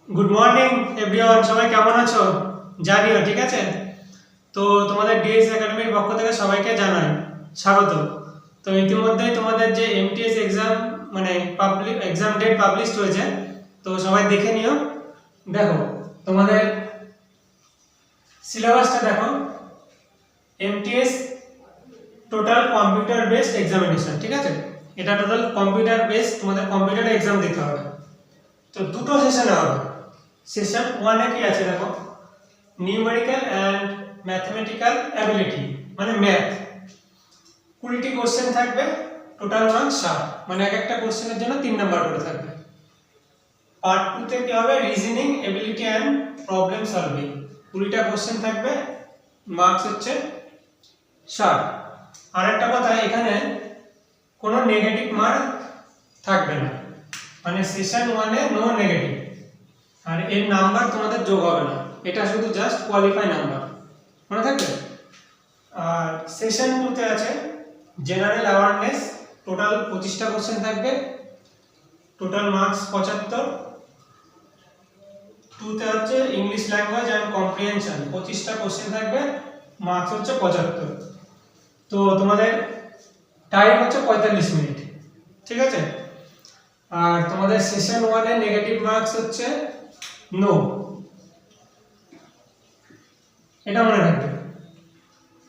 Good morning everyone, সবাই কেমন আছো জানিও, ঠিক আছে? তো তোমাদের ডিএস একাডেমির পক্ষ থেকে সবাইকে জানাই স্বাগত। তো ইতিমধ্যেই তোমাদের যে এমটিএস এক্সাম মানে পাবলিক এক্সাম ডেট পাবলিশ হয়েছে, তো সবাই দেখে নিও। দেখো তোমাদের সিলেবাসটা দেখো, MTS total computer based examination, ঠিক আছে? এটা টোটাল কম্পিউটার বেসড, তোমাদের কম্পিউটারে এক্সাম দিতে হবে। তো দুটো সেশনে হবে। সেশন 1 এ কি আছে দেখো, নিউমেরিক্যাল অ্যান্ড ম্যাথমেটিক্যাল অ্যাবিলিটি মানে ম্যাথ। 20টি কোশ্চেন থাকবে, টোটাল মার্কস 60, মানে এক একটা কোশ্চেনের জন্য 3 নাম্বার করে থাকবে। পার্ট 2 তে কি হবে, reasoning ability and problem solving. 20টা কোশ্চেন থাকবে, মার্কস হচ্ছে 60। আর একটা কথা, এখানে কোনো নেগেটিভ মার্ক থাকবে না, মানে সেশন 1 এ নো নেগেটিভ। আর এর নাম্বার তোমাদের যোগ হবে না, এটা শুধু জাস্ট কোয়ালিফাই নাম্বার, মনে থাকবে। আর সেশন 2 তে আছে জেনারেল অ্যাওয়ারনেস, টোটাল 25টা কোশ্চেন থাকবে, টোটাল মার্কস 75। 2 তে হচ্ছে ইংলিশ ল্যাঙ্গুয়েজ অ্যান্ড কম্প্রিহেনশন, 25টা কোশ্চেন থাকবে, মার্কস হচ্ছে 75। তো তোমাদের টাইম হচ্ছে 45 মিনিট, ঠিক আছে? আর তোমাদের সেশন 1 এ নেগেটিভ মার্কস হচ্ছে নো, এটা মনে রাখবে।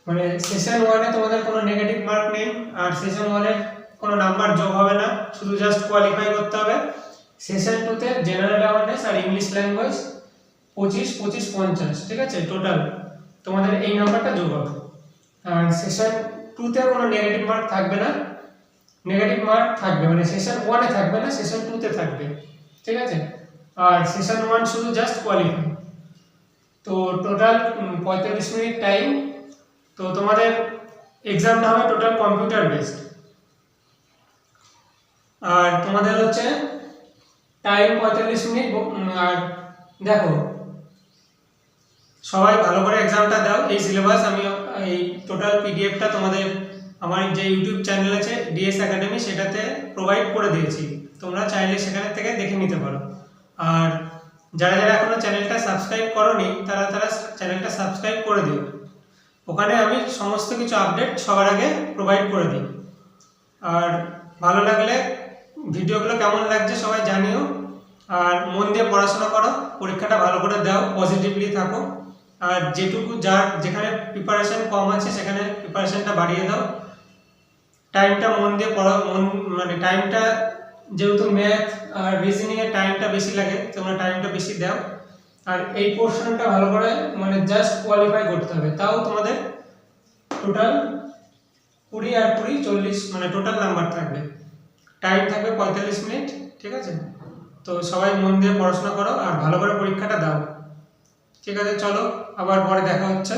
মানে সেশন 1 এ তোমাদের কোনো নেগেটিভ মার্ক নেই, আর সেশন 1 এর কোনো নাম্বার যোগ হবে না, শুধু জাস্ট কোয়ালিফাই করতে হবে। সেশন 2 তে জেনারেল অ্যাওয়ারনেস আর ইংলিশ ল্যাঙ্গুয়েজ 25 25 50, ঠিক আছে? টোটাল তোমাদের এই নাম্বারটা যোগ হবে। আর সেশন 2 তে কোনো নেগেটিভ মার্ক থাকবে না, নেগেটিভ মার্ক থাকবে মানে সেশন 1 এ থাকবে না, সেশন 2 তে থাকবে, ঠিক আছে? আর সেশন 1 শুধু জাস্ট কোয়ালিফাই। তো টোটাল 45 মিনিট টাইম। তো তোমাদের এক্সামটা হবে টোটাল কম্পিউটার বেসড। আর তোমাদের হচ্ছে টাইম 45 মিনিট। আর দেখো সবাই ভালো করে এক্সামটা দাও। এই সিলেবাস আমি এই টোটাল পিডিএফটা তোমাদের আমার যে ইউটিউব চ্যানেল আছে ডিএস একাডেমি, সেটাতে প্রোভাইড করে দিয়েছি, তোমরা চাইলে সেখান থেকে দেখে নিতে পারো। আর যারা যারা এখনো চ্যানেলটা সাবস্ক্রাইব করোনি, তারা চ্যানেলটা সাবস্ক্রাইব করে দিও। ওখানে আমি সমস্ত কিছু আপডেট সবার আগে প্রোভাইড করে দিই। আর ভালো লাগলে ভিডিওগুলো কেমন লাগছে সবাই জানিও। আর মন দিয়ে পড়াশোনা করো, পরীক্ষাটা ভালো করে দাও, পজিটিভলি থাকো। আর যেটুকু যেখানে প্রিপারেশন কম আছে সেখানে প্রিপারেশনটা বাড়িয়ে দাও। টাইমটা মন দিয়ে পড়ো, মানে টাইমটা যেহেতু ম্যাথ আর রিজনিং এর টাইমটা বেশি লাগে, তোমরা টাইমটা বেশি দাও। আর এই পোর্শনটা ভালো করে মানে জাস্ট কোয়ালিফাই করতে হবে, তাও তোমাদের টোটাল 20 আর 20 40, মানে টোটাল নাম্বার থাকবে, টাইম থাকবে 45 মিনিট, ঠিক আছে? তো সবাই মন দিয়ে পড়াশোনা করো আর ভালো করে পরীক্ষাটা দাও, ঠিক আছে? চলো আবার পরে দেখা হচ্ছে।